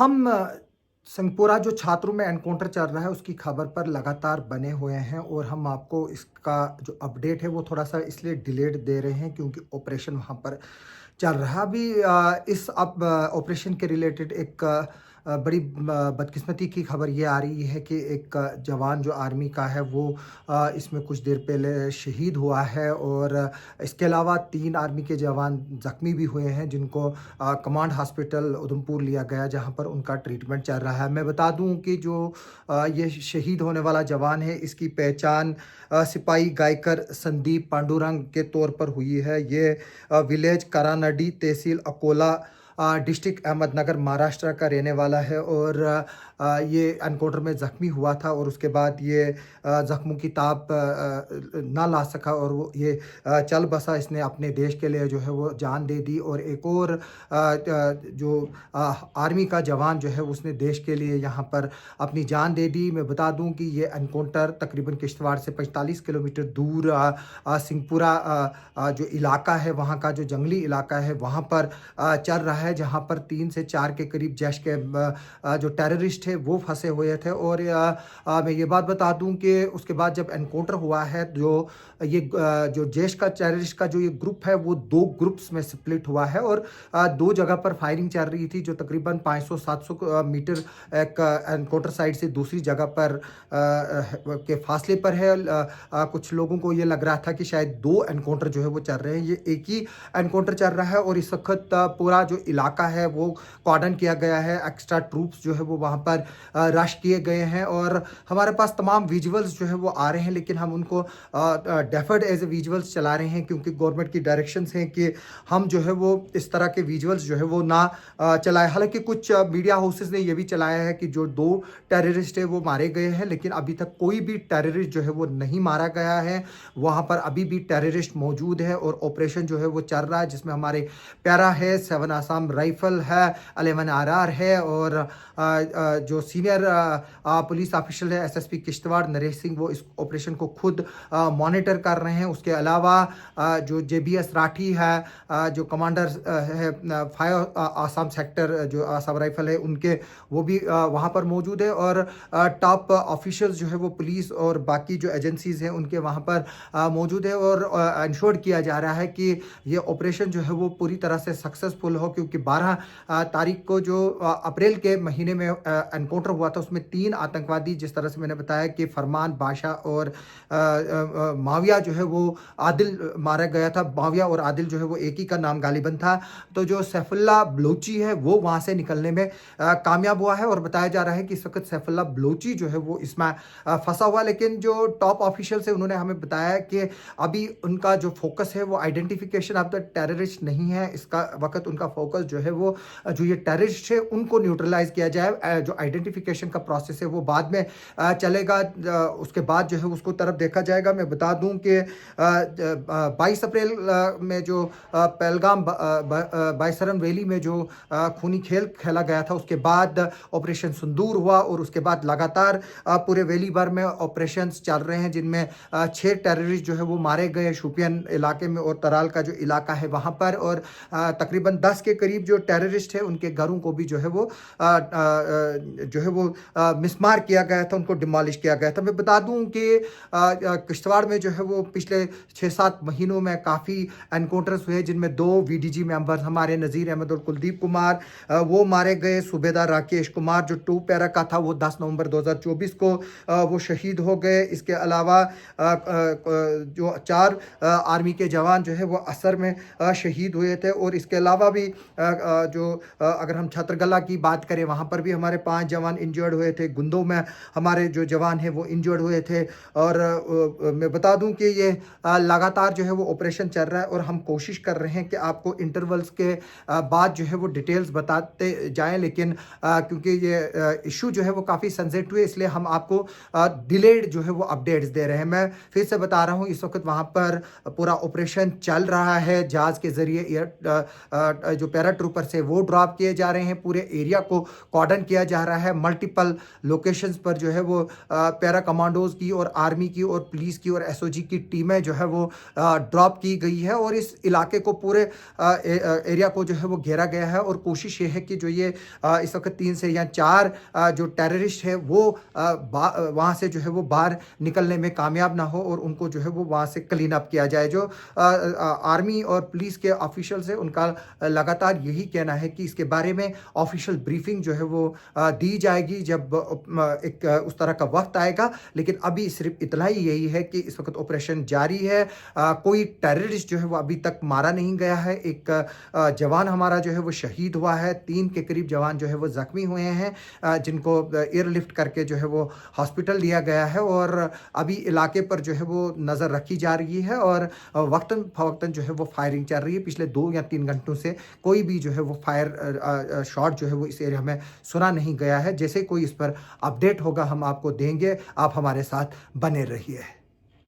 हम संगपुरा जो छात्रों में एनकाउंटर चल रहा है उसकी खबर पर लगातार बने हुए हैं और हम आपको इसका जो अपडेट है वो थोड़ा-सा इसलिए डिलेड दे रहे हैं क्योंकि ऑपरेशन वहाँ पर चल रहा है। अभी इस ऑपरेशन के रिलेटेड एक बड़ी बदकिस्मती की खबर ये आ रही है कि एक जवान जो आर्मी का है वो इसमें कुछ देर पहले शहीद हुआ है और इसके अलावा 3 आर्मी के जवान ज़ख्मी भी हुए हैं जिनको कमांड हॉस्पिटल उधमपुर लिया गया जहां पर उनका ट्रीटमेंट चल रहा है। मैं बता दूं कि जो ये शहीद होने वाला जवान है इसकी पहचान सिपाही गायकर संदीप पांडुरंग के तौर पर हुई है। ये विलेज करानडी तहसील अकोला डिस्ट्रिक्ट अहमदनगर महाराष्ट्र का रहने वाला है और ये एनकाउंटर में ज़ख्मी हुआ था और उसके बाद ये ज़ख्मों की ताप ना ला सका और वो ये चल बसा। इसने अपने देश के लिए जो है वो जान दे दी और एक और जो आर्मी का जवान जो है उसने देश के लिए यहाँ पर अपनी जान दे दी। मैं बता दूं कि ये एनकाउंटर तकरीबन किश्तवाड़ से 45 किलोमीटर दूर सिंहपुरा जो इलाका है वहाँ का जो जंगली इलाका है वहाँ पर चल रहा है जहाँ पर 3 से 4 के करीब जैश के जो टेररिस्ट थे वो फंसे हुए थे। और मैं ये बात बता दूं कि उसके बाद जब एनकाउंटर हुआ है जो जैश का टेररिस्ट का जो ये ग्रुप है वो 2 ग्रुप्स में स्प्लिट हुआ है और 2 जगह पर फायरिंग चल रही थी जो तकरीबन 500-700 मीटर एक एनकाउंटर साइड से दूसरी जगह पर के फासले पर है। कुछ लोगों को ये लग रहा था कि शायद 2 एनकाउंटर जो है वो चल रहे हैं, ये एक ही एनकाउंटर चल रहा है और इस वक्त पूरा जो इलाका है वो कॉर्डन किया गया है। एक्स्ट्रा ट्रूप्स जो है वो वहाँ पर रश किए गए हैं और हमारे पास तमाम विजुअल्स जो है वो आ रहे हैं लेकिन हम उनको डेफर्ड एज ए विजुअल्स चला रहे हैं क्योंकि गवर्नमेंट की डायरेक्शंस हैं कि हम जो है वो इस तरह के विजुअल्स जो है वो ना चलाएं। हालांकि कुछ मीडिया हाउसेस ने ये भी चलाया है कि जो 2 टेररिस्ट है वो मारे गए हैं लेकिन अभी तक कोई भी टेररिस्ट जो है वो नहीं मारा गया है। वहाँ पर अभी भी टेररिस्ट मौजूद है और ऑपरेशन जो है वो चल रहा है जिसमें हमारे प्यारा है 7 आसाम राइफल है 11 RR है और जो सीनियर पुलिस ऑफिशियल है SSP किश्तवाड़ नरेश सिंह वो इस ऑपरेशन को खुद मॉनिटर कर रहे हैं। उसके अलावा जो JBS राठी है जो कमांडर है 5 आसाम सेक्टर जो आसाम राइफल है उनके वो भी वहाँ पर मौजूद है और टॉप ऑफिशियल्स जो है वो पुलिस और बाकी जो एजेंसीज हैं उनके वहाँ पर मौजूद है और इंश्योर किया जा रहा है कि ये ऑपरेशन जो है वो पूरी तरह से सक्सेसफुल हो क्योंकि 12 तारीख को जो अप्रैल के महीने में एनकाउंटर हुआ था उसमें 3 आतंकवादी जिस तरह से मैंने बताया कि फरमान बादशाह और माविया जो है वो आदिल मारा गया था। माविया और आदिल जो है वो एक ही का नाम गालिबन था। तो जो सैफुल्ला बलोची है वो वहाँ से निकलने में कामयाब हुआ है और बताया जा रहा है कि इस वक्त सैफुल्ला बलोची जो है वो इसमें फंसा हुआ। लेकिन जो टॉप ऑफिशियल है उन्होंने हमें बताया कि अभी उनका जो फोकस है वो आइडेंटिफिकेशन ऑफ द टेररिस्ट नहीं है। इसका वक्त उनका फोकस जो है वो जो ये टेररिस्ट है उनको न्यूट्रलाइज किया जाए। जो आइडेंटिफिकेशन का प्रोसेस है वो बाद में चलेगा, उसके बाद जो है उसको तरफ देखा जाएगा। मैं बता दूं कि 22 अप्रैल में जो पहलगाम बाईसरन वैली में जो खूनी खेल खेला गया था उसके बाद ऑपरेशन सिंदूर हुआ और उसके बाद लगातार पूरे वैली भर में ऑपरेशंस चल रहे हैं जिनमें 6 टेररिस्ट जो है वो मारे गए शोपियान इलाके में और तराल का जो इलाका है वहाँ पर और तकरीबन 10 के करीब जो टेररिस्ट है उनके घरों को भी जो है वो मिसमार किया गया था, उनको डिमोलिश किया गया था। मैं बता दूं कि किश्तवाड़ में जो है वो पिछले 6-7 महीनों में काफ़ी एनकाउंटर्स हुए जिनमें 2 VDG मेंबर्स हमारे नज़ीर अहमद और कुलदीप कुमार वो मारे गए। सूबेदार राकेश कुमार जो 2 पैरा का था वो 10 नवंबर 2024 को वो शहीद हो गए। इसके अलावा जो 4 आर्मी के जवान जो है वो असर में शहीद हुए थे और इसके अलावा भी जो अगर हम छत्रगला की बात करें वहाँ पर भी हमारे 5 जवान इंजर्ड हुए थे। गुंदों में हमारे जो जवान हैं वो इंजर्ड हुए थे और मैं बता दूं कि ये लगातार जो है वो ऑपरेशन चल रहा है और हम कोशिश कर रहे हैं कि आपको इंटरवल्स के बाद जो है वो डिटेल्स बताते जाएं लेकिन क्योंकि ये इशू जो है वो काफ़ी सेंसिटिव है इसलिए हम आपको डिलेड जो है वो अपडेट्स दे रहे हैं। मैं फिर से बता रहा हूँ इस वक्त वहाँ पर पूरा ऑपरेशन चल रहा है। जहाज़ के ज़रिए जो पैरा ट्रूपर से वो ड्रॉप किए जा रहे हैं। पूरे एरिया को कॉर्डन किया जा रहा है। मल्टीपल लोकेशंस पर जो है वो पैरा कमांडोज की और आर्मी की और पुलिस की और एसओजी की टीमें जो है वो ड्रॉप की गई है और इस इलाके को पूरे एरिया को जो है वो घेरा गया है और कोशिश ये है कि जो ये इस वक्त 3 से या 4 जो टेररिस्ट है वो वहाँ से जो है वो बाहर निकलने में कामयाब ना हो और उनको जो है वो वहाँ से क्लीन अप किया जाए। जो आर्मी और पुलिस के ऑफिशियल्स है उनका लगातार यही कहना है कि इसके बारे में ऑफिशियल ब्रीफिंग जो है वो दी जाएगी जब एक उस तरह का वक्त आएगा। लेकिन अभी सिर्फ इतना ही यही है कि इस वक्त ऑपरेशन जारी है। कोई टेररिस्ट जो है वो अभी तक मारा नहीं गया है। एक जवान हमारा जो है वो शहीद हुआ है। 3 के करीब जवान जो है वो जख्मी हुए हैं, जिनको एयरलिफ्ट करके जो है वो हॉस्पिटल लिया गया है और अभी इलाके पर जो है वो नज़र रखी जा रही है और वक्तन फवक्तन जो है वो फायरिंग चल रही है। पिछले 2 या 3 घंटों से कोई भी जो है वो फायर शॉट जो है वो इस एरिया में सुना नहीं गया है। जैसे कोई इस पर अपडेट होगा हम आपको देंगे। आप हमारे साथ बने रहिए।